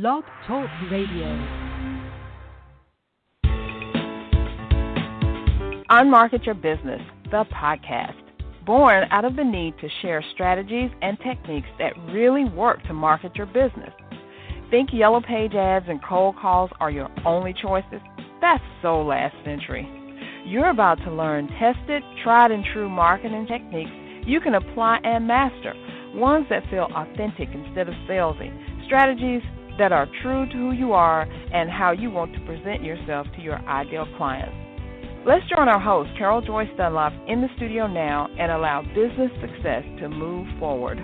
Blog Talk Radio. Unmarket Your Business, the podcast, born out of the need to share strategies and techniques that really work to market your business. Think yellow page ads and cold calls are your only choices? That's so last century. You're about to learn tested, tried and true marketing techniques you can apply and master, ones that feel authentic instead of salesy, strategies that are true to who you are and how you want to present yourself to your ideal clients. Let's join our host, Carol Joyce Dunlop, in the studio now and allow business success to move forward.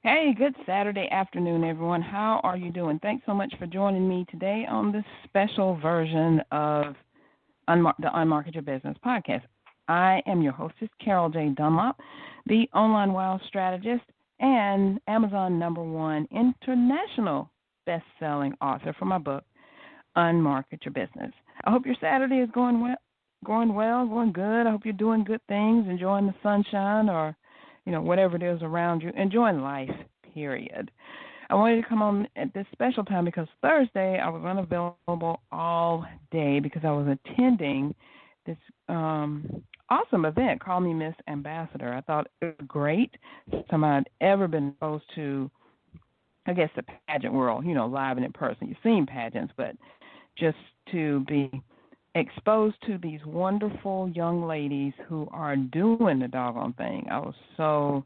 Hey, good Saturday afternoon, everyone. How are you doing? Thanks so much for joining me today on this special version of the Unmarket Your Business podcast. I am your hostess, Carol J. Dunlop, the online wild strategist and Amazon #1 international best-selling author for my book, Unmarket Your Business. I hope your Saturday is going good. I hope you're doing good things, enjoying the sunshine or, whatever it is around you, enjoying life, period. I wanted to come on at this special time because Thursday I was unavailable all day because I was attending this awesome event, Call Me Miss Ambassador. I thought it was great. First time I'd ever been exposed to, I guess, the pageant world, live and in person. You've seen pageants, but just to be exposed to these wonderful young ladies who are doing the doggone thing. I was so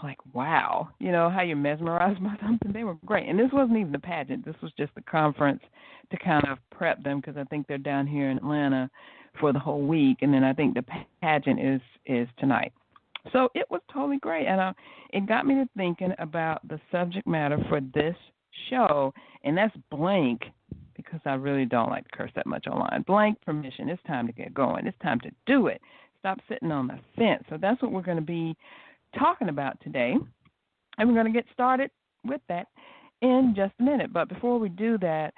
like, wow, how you're mesmerized by something. They were great. And this wasn't even the pageant. This was just the conference to kind of prep them because I think they're down here in Atlanta for the whole week. And then I think the pageant is tonight. So it was totally great. And it got me to thinking about the subject matter for this show, and that's blank, because I really don't like to curse that much online. Blank permission. It's time to get going. It's time to do it. Stop sitting on the fence. So that's what we're going to be talking about today. And we're going to get started with that in just a minute. But before we do that,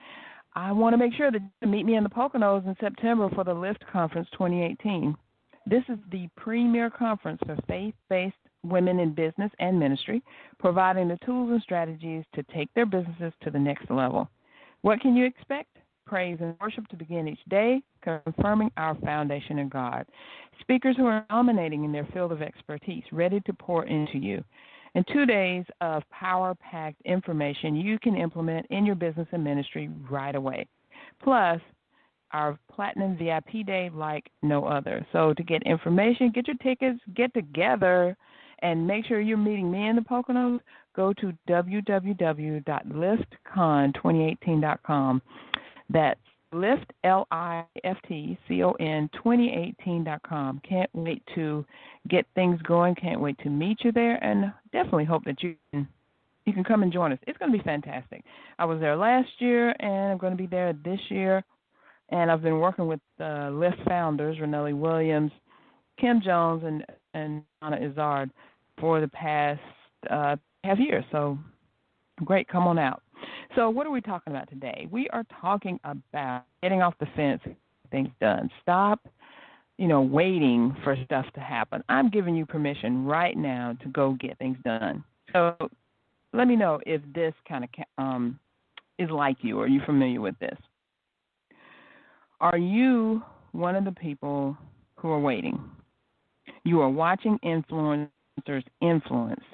I want to make sure that you meet me in the Poconos in September for the Lift Conference 2018. This is the premier conference for faith-based women in business and ministry, providing the tools and strategies to take their businesses to the next level. What can you expect? Praise and worship to begin each day, confirming our foundation in God. Speakers who are dominating in their field of expertise, ready to pour into you. And 2 days of power-packed information you can implement in your business and ministry right away. Plus, our Platinum VIP Day like no other. So to get information, get your tickets, get together, and make sure you're meeting me in the Poconos. Go to www.liftcon2018.com. That's Lift, LIFTCON 2018.com. Can't wait to get things going. Can't wait to meet you there, and definitely hope that you can come and join us. It's going to be fantastic. I was there last year, and I'm going to be there this year. And I've been working with Lyft founders, Renelli Williams, Kim Jones, and Anna Izzard for the past half year. So great, come on out. So what are we talking about today? We are talking about getting off the fence, getting things done. Stop, waiting for stuff to happen. I'm giving you permission right now to go get things done. So let me know if this kind of is like you, or are you familiar with this? Are you one of the people who are waiting? You are watching influencers influence.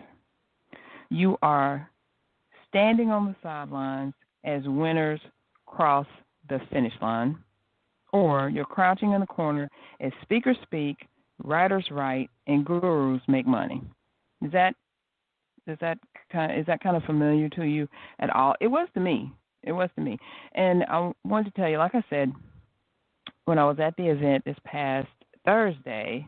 You are standing on the sidelines as winners cross the finish line, or you're crouching in the corner as speakers speak, writers write, and gurus make money. Is that kind of familiar to you at all? It was to me. And I wanted to tell you, like I said, when I was at the event this past Thursday,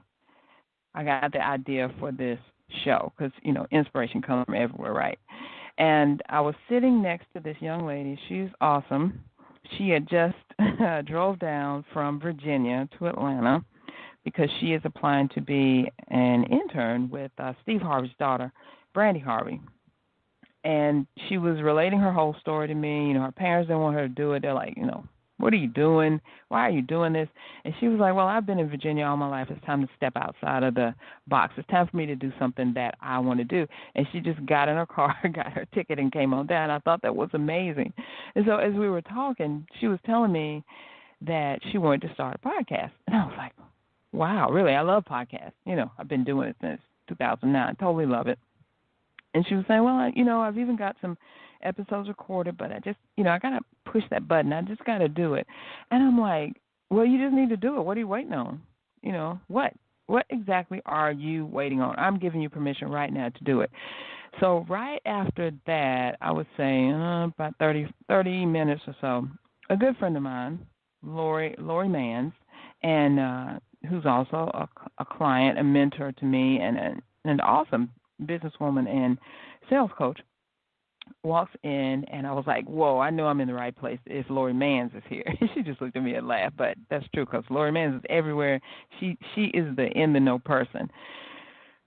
I got the idea for this show because, inspiration comes from everywhere, right? And I was sitting next to this young lady. She's awesome. She had just drove down from Virginia to Atlanta because she is applying to be an intern with Steve Harvey's daughter, Brandy Harvey. And she was relating her whole story to me. Her parents didn't want her to do it. They're like, What are you doing? Why are you doing this? And she was like, well, I've been in Virginia all my life. It's time to step outside of the box. It's time for me to do something that I want to do. And she just got in her car, got her ticket, and came on down. I thought that was amazing. And so as we were talking, she was telling me that she wanted to start a podcast. And I was like, wow, really? I love podcasts. I've been doing it since 2009. Totally love it. And she was saying, well, I've even got some episodes recorded, but I just, I got to push that button. I just got to do it. And I'm like, well, you just need to do it. What are you waiting on? What exactly are you waiting on? I'm giving you permission right now to do it. So right after that, I would say about 30 minutes or so, a good friend of mine, Lori Manns, and who's also a client, a mentor to me, and an awesome businesswoman and sales coach, walks in, and I was like, whoa, I know I'm in the right place if Lori Manns is here. She just looked at me and laughed, but that's true because Lori Manns is everywhere. She is the in-the-know person.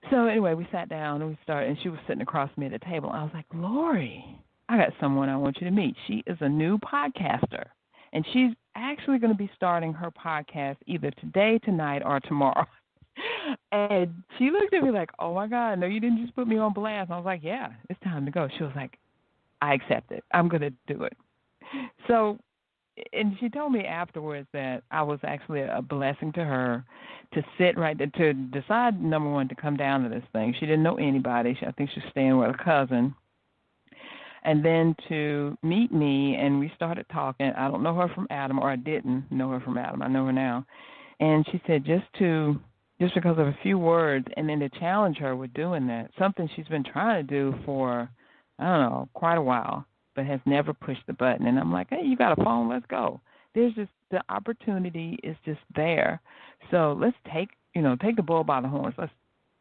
So anyway, we sat down and we started, and she was sitting across from me at the table. I was like, Lori, I got someone I want you to meet. She is a new podcaster, and she's actually going to be starting her podcast either today, tonight, or tomorrow. And she looked at me like, oh, my God, no, you didn't just put me on blast. And I was like, yeah, it's time to go. She was like, I accept it. I'm going to do it. So, and she told me afterwards that I was actually a blessing to her to sit right there, to decide, number one, to come down to this thing. She didn't know anybody. I think she was staying with a cousin. And then to meet me, and we started talking. I don't know her from Adam, or I didn't know her from Adam. I know her now. And she said just because of a few words, and then to challenge her with doing that, something she's been trying to do for, I don't know, quite a while, but has never pushed the button. And I'm like, hey, you got a phone, let's go. There's just, the opportunity is just there. So let's take the bull by the horns.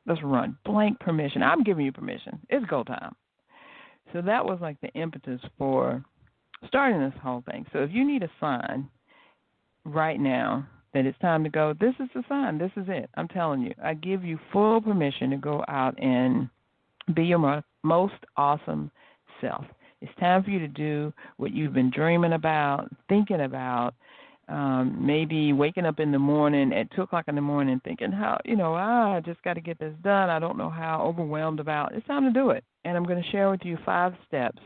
Let's run. Blank permission. I'm giving you permission. It's go time. So that was like the impetus for starting this whole thing. So if you need a sign right now that it's time to go, this is the sign. This is it. I'm telling you. I give you full permission to go out and be your most awesome self. It's time for you to do what you've been dreaming about, thinking about, maybe waking up in the morning at 2 o'clock in the morning thinking, I just got to get this done. I don't know how, overwhelmed about. It's time to do it. And I'm going to share with you 5 steps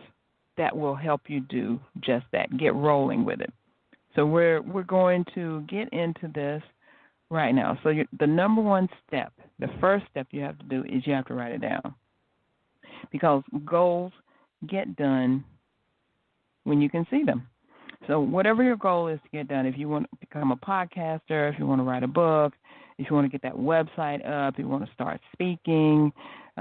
that will help you do just that. Get rolling with it. So we're going to get into this right now. So the number one step, the first step you have to do is you have to write it down. Because goals get done when you can see them. So whatever your goal is to get done, if you want to become a podcaster, if you want to write a book, if you want to get that website up, if you want to start speaking,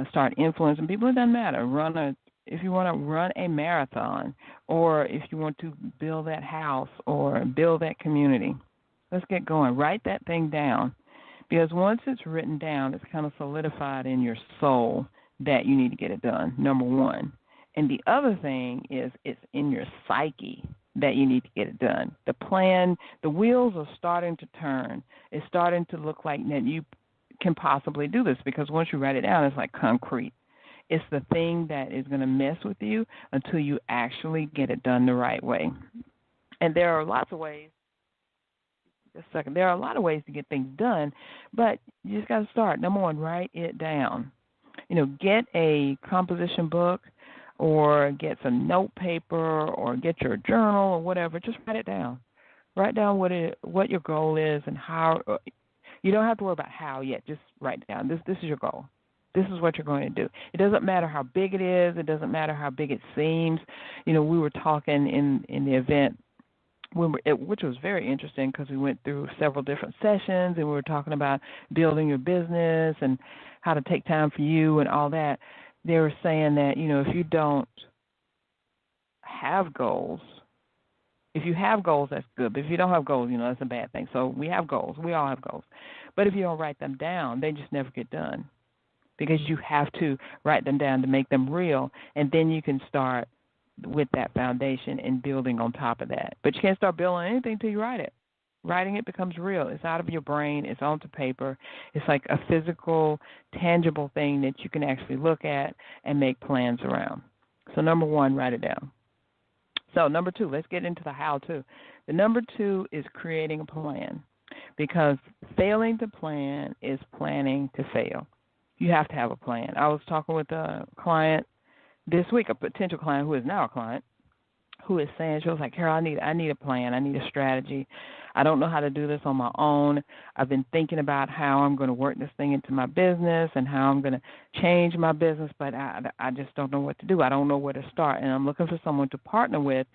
start influencing people, it doesn't matter. If you want to run a marathon, or if you want to build that house or build that community, let's get going. Write that thing down, because once it's written down, it's kind of solidified in your soul that you need to get it done, number one. And the other thing is it's in your psyche that you need to get it done. The plan, the wheels are starting to turn. It's starting to look like that you can possibly do this, because once you write it down, it's like concrete. It's the thing that is going to mess with you until you actually get it done the right way. And there are lots of ways. Just a second. There are a lot of ways to get things done, but you just got to start. Number one, write it down. Get a composition book, or get some note paper, or get your journal or whatever. Just write it down. Write down what your goal is and how. You don't have to worry about how yet. Just write it down. This is your goal. This is what you're going to do. It doesn't matter how big it is. It doesn't matter how big it seems. We were talking in the event, which was very interesting, because we went through several different sessions, and we were talking about building your business and how to take time for you and all that. They were saying that, if you don't have goals, if you have goals, that's good. But if you don't have goals, that's a bad thing. So we have goals. We all have goals. But if you don't write them down, they just never get done, because you have to write them down to make them real, and then you can start with that foundation and building on top of that. But you can't start building anything until you write it. Writing it becomes real. It's out of your brain. It's onto paper. It's like a physical, tangible thing that you can actually look at and make plans around. So number one, write it down. So number two, let's get into the how-to. The number two is creating a plan, because failing to plan is planning to fail. You have to have a plan. I was talking with a client this week, a potential client who is now a client, who is saying, she was like, Carol, I need a plan. I need a strategy. I don't know how to do this on my own. I've been thinking about how I'm going to work this thing into my business and how I'm going to change my business, but I just don't know what to do. I don't know where to start, and I'm looking for someone to partner with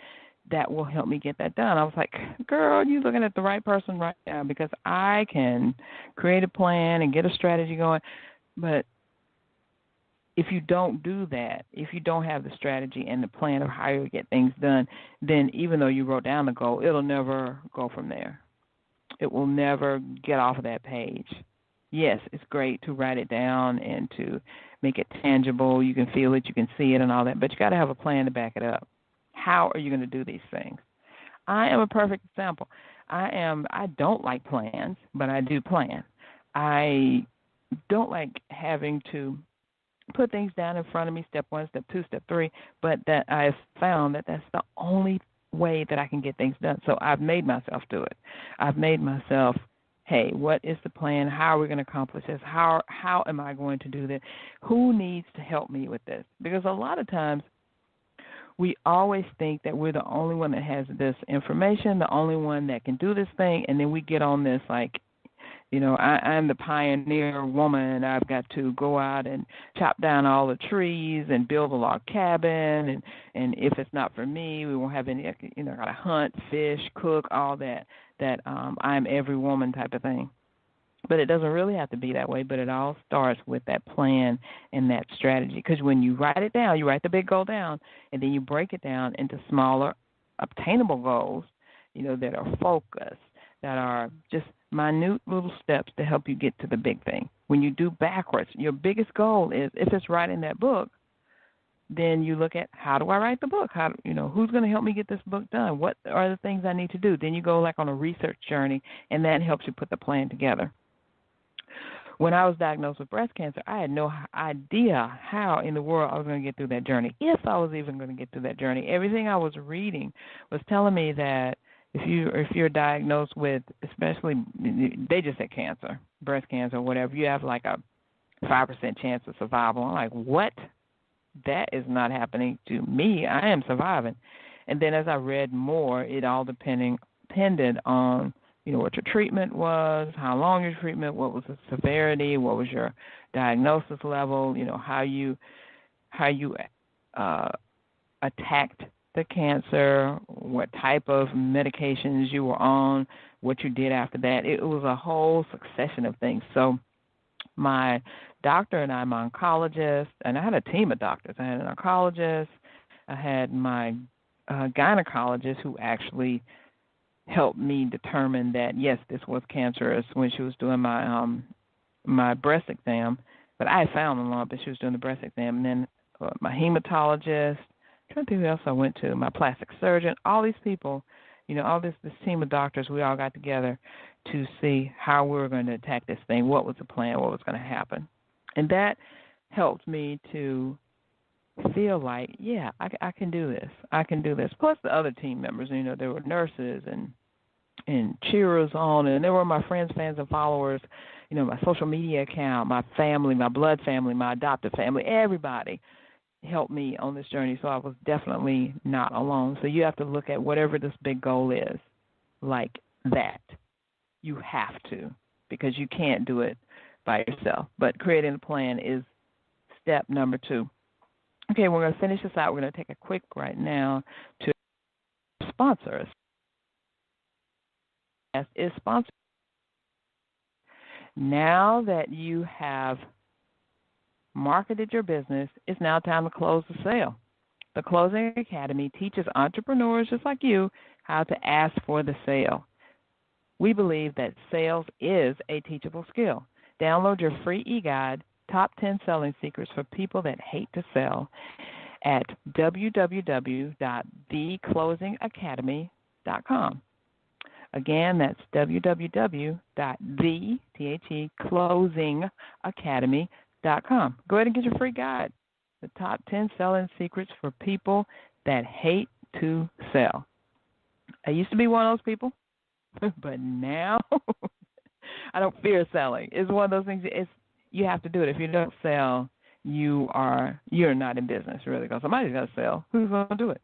that will help me get that done. I was like, girl, you're looking at the right person right now, because I can create a plan and get a strategy going, but if you don't do that, if you don't have the strategy and the plan of how you get things done, then even though you wrote down the goal, it'll never go from there. It will never get off of that page. Yes, it's great to write it down and to make it tangible. You can feel it, you can see it and all that, but you got to have a plan to back it up. How are you going to do these things? I am a perfect example. I don't like plans, but I do plan. I don't like having to put things down in front of me, step one, step two, step three, but that I've found that that's the only way that I can get things done. So I've made myself do it. I've made myself, hey, what is the plan? How are we going to accomplish this? How am I going to do this? Who needs to help me with this? Because a lot of times we always think that we're the only one that has this information, the only one that can do this thing, and then we get on this like, I'm the pioneer woman. I've got to go out and chop down all the trees and build a log cabin. And if it's not for me, we won't have any, got to hunt, fish, cook, all that I'm every woman type of thing. But it doesn't really have to be that way, but it all starts with that plan and that strategy. Because when you write it down, you write the big goal down, and then you break it down into smaller, obtainable goals, that are focused, that are just minute little steps to help you get to the big thing. When you do backwards, your biggest goal is, if it's writing that book, then you look at, how do I write the book? Who's going to help me get this book done? What are the things I need to do? Then you go like on a research journey, and that helps you put the plan together. When I was diagnosed with breast cancer, I had no idea how in the world I was going to get through that journey, if I was even going to get through that journey. Everything I was reading was telling me that if you're diagnosed with, especially, they just said cancer, breast cancer, or whatever, you have like a 5% chance of survival. I'm like, what? That is not happening to me. I am surviving. And then as I read more, it all depended on, what your treatment was, how long your treatment, what was the severity, what was your diagnosis level, how you attacked the cancer, what type of medications you were on, what you did after that. It was a whole succession of things. So my doctor and I, my oncologist, and I had a team of doctors. I had an oncologist. I had my gynecologist, who actually helped me determine that, yes, this was cancerous, when she was doing my breast exam. But I had found the lump, and she was doing the breast exam. And then my hematologist, I'm trying to think who else I went to, my plastic surgeon, all these people, all this team of doctors, we all got together to see how we were going to attack this thing, what was the plan, what was going to happen. And that helped me to feel like, yeah, I can do this. I can do this. Plus the other team members, there were nurses and cheerers on, and there were my friends, fans, and followers, my social media account, my family, my blood family, my adopted family, everybody helped me on this journey, so I was definitely not alone. So you have to look at whatever this big goal is like that. You have to, because you can't do it by yourself. But creating a plan is step number 2. Okay, we're going to finish this out. We're going to take a quick right now to sponsor us. Is sponsored. Now that you have marketed your business, it's now time to close the sale. The Closing Academy teaches entrepreneurs just like you how to ask for the sale. We believe that sales is a teachable skill. Download your free e-guide, Top 10 Selling Secrets for People That Hate to Sell, at www.theclosingacademy.com. Again, that's www.theclosingacademy.com. Go ahead and get your free guide, the Top 10 Selling Secrets for People That Hate to sell. I used to be one of those people, but now I don't fear selling. It's one of those things. You have to do it. If you don't sell, you're not in business really, because somebody's got to sell. Who's going to do it?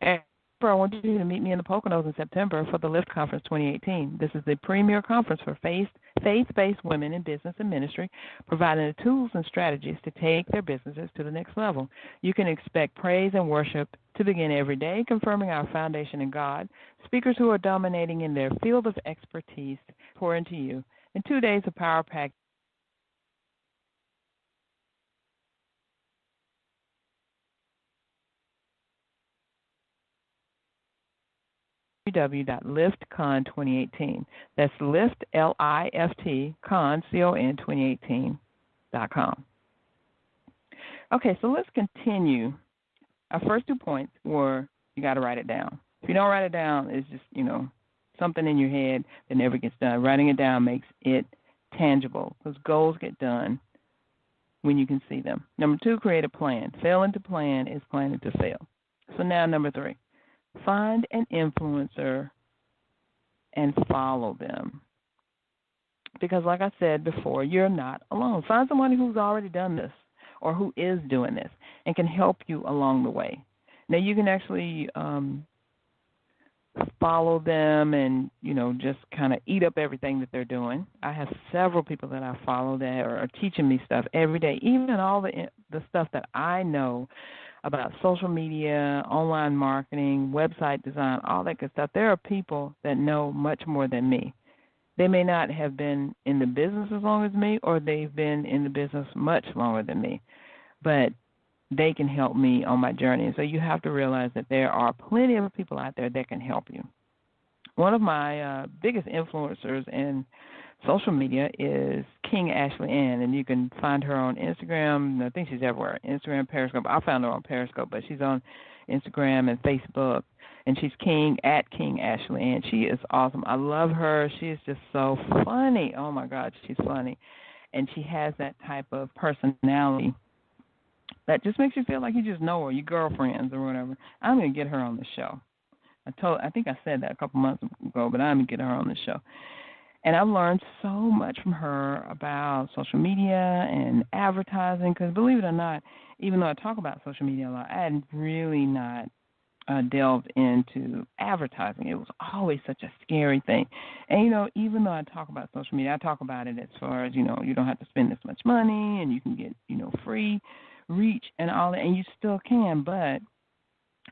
And I want you to meet me in the Poconos in September for the Lift Conference 2018. This is the premier conference for faith-based women in business and ministry, providing the tools and strategies to take their businesses to the next level. You can expect praise and worship to begin every day, confirming our foundation in God. Speakers who are dominating in their field of expertise pour into you. And 2 days of power-packed www.liftcon2018. That's Lift, L-I-F-T, con, C-O-N, 2018.com. Okay, so let's continue. Our first 2 points were you got to write it down. If you don't write it down, it's just, something in your head that never gets done. Writing it down makes it tangible, because goals get done when you can see them. Number 2, create a plan. Failing to plan is planning to fail. So now number 3. Find an influencer and follow them. Because like I said before, you're not alone. Find somebody who's already done this or who is doing this and can help you along the way. Now, you can actually follow them and, just kind of eat up everything that they're doing. I have several people that I follow that are teaching me stuff every day, even all the stuff that I know about social media, online marketing, website design, all that good stuff. There are people that know much more than me. They may not have been in the business as long as me, or they've been in the business much longer than me, but they can help me on my journey. And so you have to realize that there are plenty of people out there that can help you. One of my biggest influencers in social media is King Ashley Ann, and you can find her on Instagram. I think she's everywhere. Instagram, Periscope. I found her on Periscope, but she's on Instagram and Facebook, and she's King Ashley Ann. She is awesome. I love her. She is just so funny. Oh, my God, she's funny. And she has that type of personality that just makes you feel like you just know her, your girlfriends or whatever. I'm going to get her on the show. I think I said that a couple months ago, but I'm going to get her on the show. And I've learned so much from her about social media and advertising, because believe it or not, even though I talk about social media a lot, I had really not delved into advertising. It was always such a scary thing. And, even though I talk about social media, I talk about it as far as, you don't have to spend this much money and you can get, free reach and all that, and you still can, but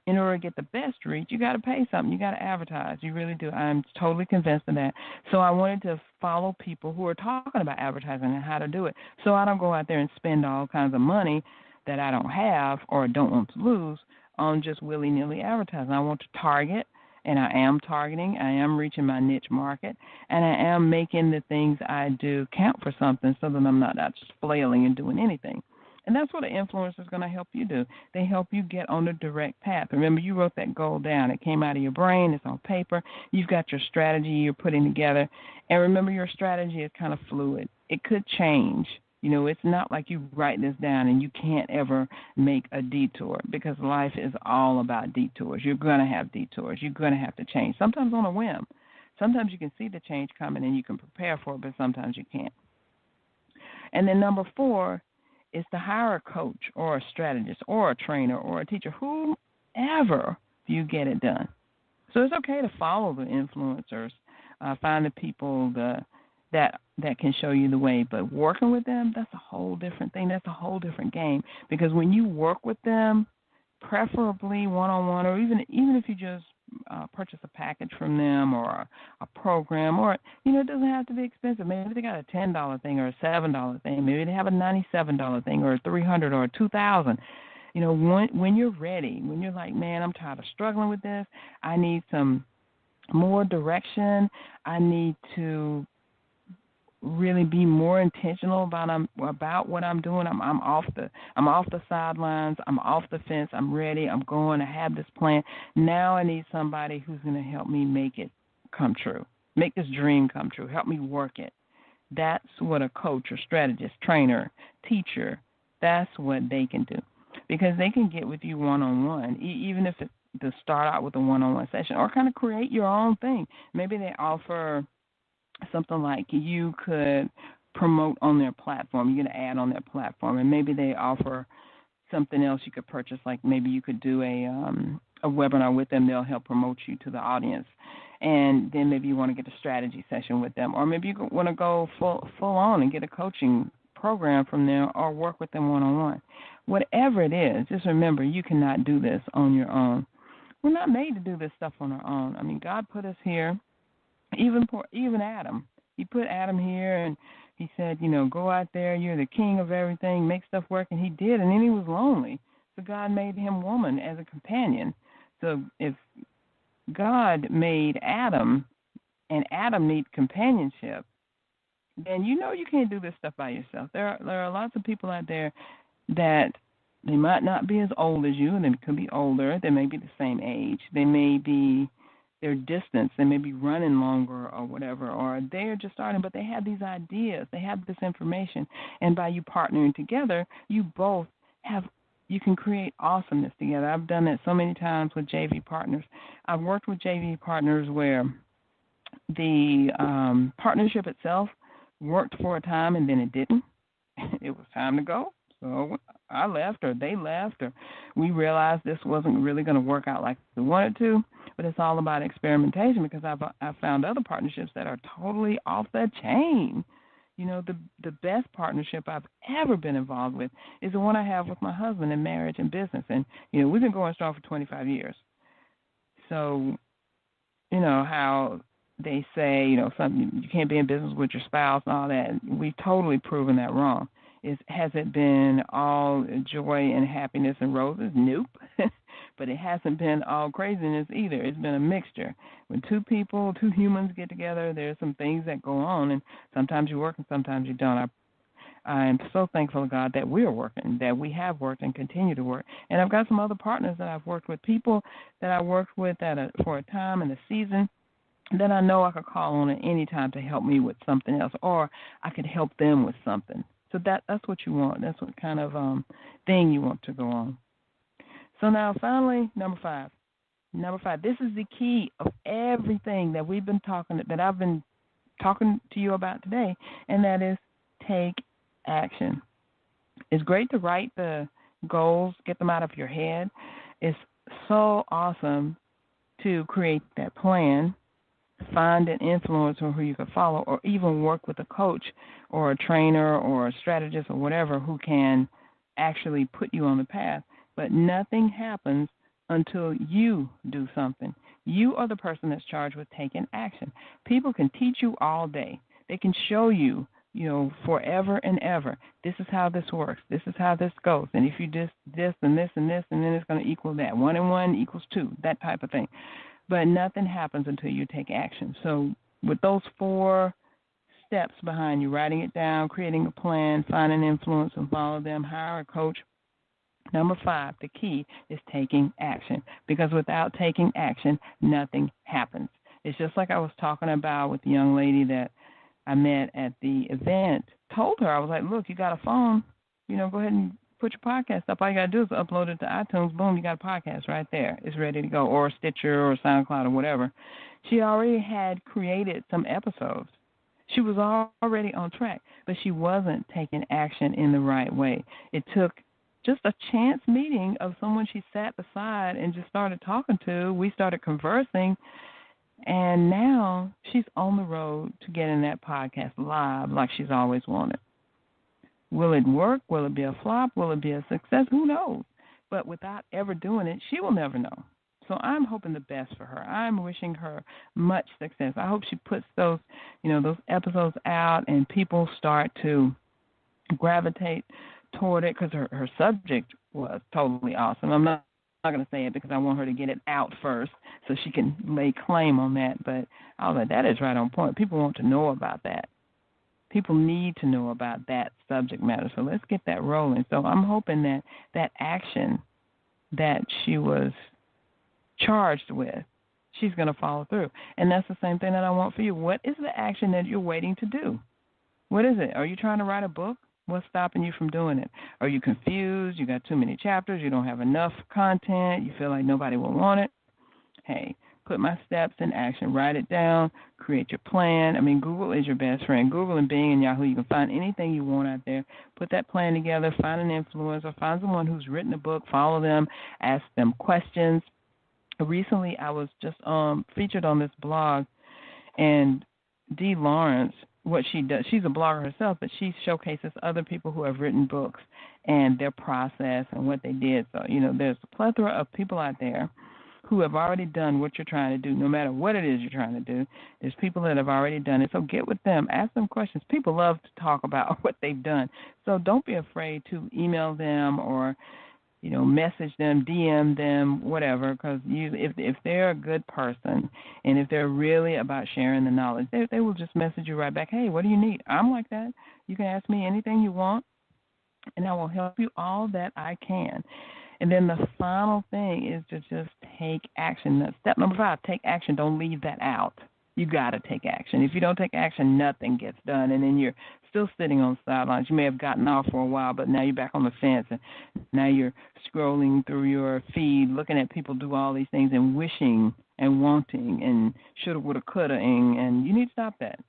in order to get the best reach, you got to pay something. You got to advertise. You really do. I'm totally convinced of that. So I wanted to follow people who are talking about advertising and how to do it, so I don't go out there and spend all kinds of money that I don't have or don't want to lose on just willy-nilly advertising. I want to target, and I am targeting. I am reaching my niche market, and I am making the things I do count for something, so that I'm not just flailing and doing anything. And that's what an influencer is going to help you do. They help you get on the direct path. Remember, you wrote that goal down. It came out of your brain. It's on paper. You've got your strategy you're putting together. And remember, your strategy is kind of fluid. It could change. It's not like you write this down and you can't ever make a detour, because life is all about detours. You're going to have detours. You're going to have to change, sometimes on a whim. Sometimes you can see the change coming and you can prepare for it, but sometimes you can't. And then number 4 is to hire a coach or a strategist or a trainer or a teacher, whomever you get it done. So it's okay to follow the influencers, find the people that can show you the way, but working with them, that's a whole different thing. That's a whole different game, because when you work with them, preferably one-on-one, or even if you just purchase a package from them or a program, or, it doesn't have to be expensive. Maybe they got a $10 thing or a $7 thing. Maybe they have a $97 thing or a $300 or a $2,000. When you're ready, when you're like, man, I'm tired of struggling with this. I need some more direction. I need to really be more intentional about what I'm doing. I'm off the sidelines. I'm off the fence. I'm ready. I'm going to have this plan. Now I need somebody who's going to help me make it come true, make this dream come true, help me work it. That's what a coach or strategist, trainer, teacher, that's what they can do, because they can get with you one-on-one, even if to start out with a one-on-one session, or kind of create your own thing. Maybe they offer something like you could promote on their platform. You get an ad on their platform, and maybe they offer something else you could purchase. Like maybe you could do a webinar with them. They'll help promote you to the audience, and then maybe you want to get a strategy session with them, or maybe you want to go full on and get a coaching program from them, or work with them one-on-one. Whatever it is, just remember you cannot do this on your own. We're not made to do this stuff on our own. I mean, God put us here. Even Adam, he put Adam here, and he said, go out there. You're the king of everything. Make stuff work, and he did. And then he was lonely, so God made him woman as a companion. So if God made Adam, and Adam needs companionship, then you can't do this stuff by yourself. There are lots of people out there that they might not be as old as you, and they could be older. They may be the same age. They may be their distance. They may be running longer or whatever, or they're just starting, but they have these ideas. They have this information, and by you partnering together, you can create awesomeness together. I've done that so many times with JV partners. I've worked with JV partners where the partnership itself worked for a time, and then it didn't. It was time to go. So I left, or they left, or we realized this wasn't really going to work out like we wanted to. But it's all about experimentation, because I've found other partnerships that are totally off the chain. The best partnership I've ever been involved with is the one I have with my husband in marriage and business. And, we've been going strong for 25 years. So, how they say, something, you can't be in business with your spouse and all that. We've totally proven that wrong. Has it been all joy and happiness and roses? Nope. But it hasn't been all craziness either. It's been a mixture. When two humans get together, there's some things that go on, and sometimes you work and sometimes you don't. I am so thankful to God that we're working, that we have worked and continue to work. And I've got some other partners that I've worked with, people that I worked with for a time in a season, that I know I could call on at any time to help me with something else, or I could help them with something. So that's what you want. That's what kind of thing you want to go on. So now, finally, number five. This is the key of everything that I've been talking to you about today, and that is take action. It's great to write the goals, get them out of your head. It's so awesome to create that plan, find an influencer who you can follow, or even work with a coach or a trainer or a strategist or whatever who can actually put you on the path. But nothing happens until you do something. You are the person that's charged with taking action. People can teach you all day. They can show you, forever and ever, this is how this works. This is how this goes. And if you do this and this and this, and then it's going to equal that. 1 and 1 equals 2, that type of thing. But nothing happens until you take action. So with those 4 steps behind you, writing it down, creating a plan, find an influence and follow them, hire a coach. Number 5, the key is taking action, because without taking action, nothing happens. It's just like I was talking about with the young lady that I met at the event. Told her, I was like, look, you got a phone, go ahead and put your podcast up. All you got to do is upload it to iTunes. Boom, you got a podcast right there. It's ready to go, or Stitcher or SoundCloud or whatever. She already had created some episodes. She was already on track, but she wasn't taking action in the right way. It took just a chance meeting of someone she sat beside and just started talking to. We started conversing, and now she's on the road to getting that podcast live like she's always wanted. Will it work? Will it be a flop? Will it be a success? Who knows? But without ever doing it, she will never know. So I'm hoping the best for her. I'm wishing her much success. I hope she puts those episodes out and people start to gravitate toward it, because her subject was totally awesome. I'm not going to say it because I want her to get it out first so she can lay claim on that. But I was like, that is right on point. People want to know about that. People need to know about that subject matter. So let's get that rolling. So I'm hoping that action that she was charged with, she's going to follow through. And that's the same thing that I want for you. What is the action that you're waiting to do? What is it? Are you trying to write a book? What's stopping you from doing it? Are you confused? You got too many chapters? You don't have enough content? You feel like nobody will want it? Hey, put my steps in action. Write it down. Create your plan. I mean, Google is your best friend. Google and Bing and Yahoo, you can find anything you want out there. Put that plan together. Find an influencer. Find someone who's written a book. Follow them. Ask them questions. Recently, I was just featured on this blog, and Dee Lawrence, what she does, she's a blogger herself, but she showcases other people who have written books and their process and what they did. So, there's a plethora of people out there who have already done what you're trying to do, no matter what it is you're trying to do. There's people that have already done it. So get with them. Ask them questions. People love to talk about what they've done. So don't be afraid to email them or, message them, DM them, whatever, because if they're a good person and if they're really about sharing the knowledge, they will just message you right back, hey, what do you need? I'm like that. You can ask me anything you want, and I will help you all that I can. And then the final thing is to just take action. Step number 5, take action. Don't leave that out. You got to take action. If you don't take action, nothing gets done, and then you're still sitting on the sidelines. You may have gotten off for a while, but now you're back on the fence, and now you're scrolling through your feed, looking at people do all these things and wishing and wanting and shoulda, woulda, coulda, and you need to stop that.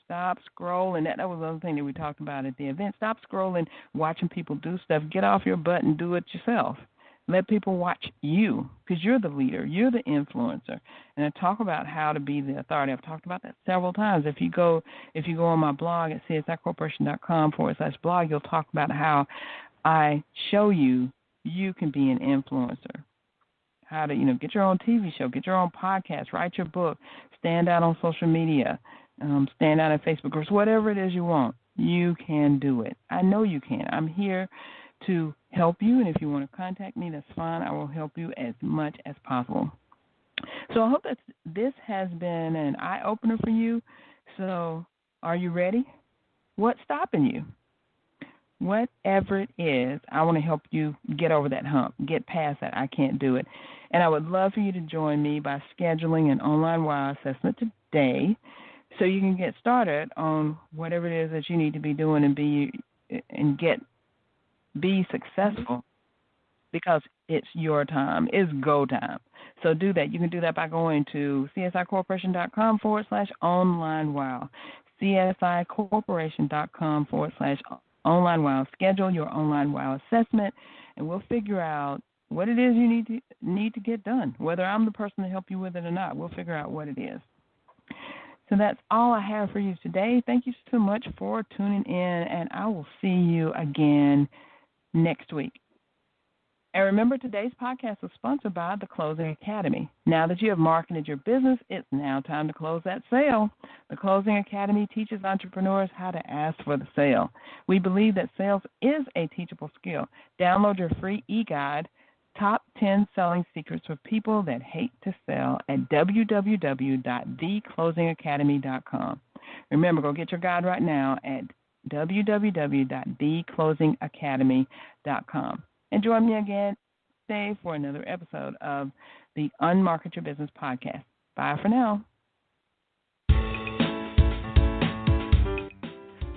Stop scrolling. That was the other thing that we talked about at the event. Stop scrolling, watching people do stuff. Get off your butt and do it yourself. Let people watch you because you're the leader. You're the influencer. And I talk about how to be the authority. I've talked about that several times. If you go on my blog at csicorporation.com/blog, you'll talk about how I show you can be an influencer. How to, get your own TV show, get your own podcast, write your book, stand out on social media, stand out at Facebook groups, whatever it is you want. You can do it. I know you can. I'm here to help you, and if you want to contact me, that's fine. I will help you as much as possible. So I hope that this has been an eye-opener for you. So are you ready? What's stopping you? Whatever it is, I want to help you get over that hump, get past that I can't do it. And I would love for you to join me by scheduling an online WOW assessment today so you can get started on whatever it is that you need to be doing and be successful, because it's your time. It's go time. So do that. You can do that by going to csicorporation.com/online WOW. csicorporation.com/online WOW. Schedule your online WOW assessment, and we'll figure out what it is you need to get done. Whether I'm the person to help you with it or not, we'll figure out what it is. So that's all I have for you today. Thank you so much for tuning in, and I will see you again next week. And remember, today's podcast was sponsored by the Closing Academy. Now that you have marketed your business, it's now time to close that sale. The Closing Academy teaches entrepreneurs how to ask for the sale. We believe that sales is a teachable skill. Download your free e-guide, Top 10 Selling Secrets for People That Hate to Sell, at www.theclosingacademy.com. Remember, go get your guide right now at www.theclosingacademy.com. And join me again today for another episode of the Unmarket Your Business podcast. Bye for now.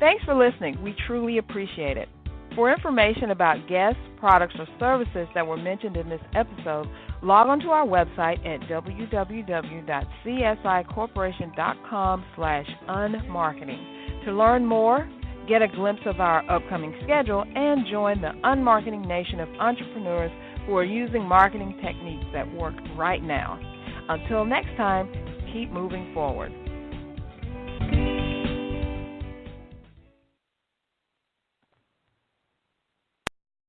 Thanks for listening. We truly appreciate it. For information about guests, products, or services that were mentioned in this episode, log on to our website at www.csicorporation.com/unmarketing. To learn more, get a glimpse of our upcoming schedule, and join the unmarketing nation of entrepreneurs who are using marketing techniques that work right now. Until next time, keep moving forward.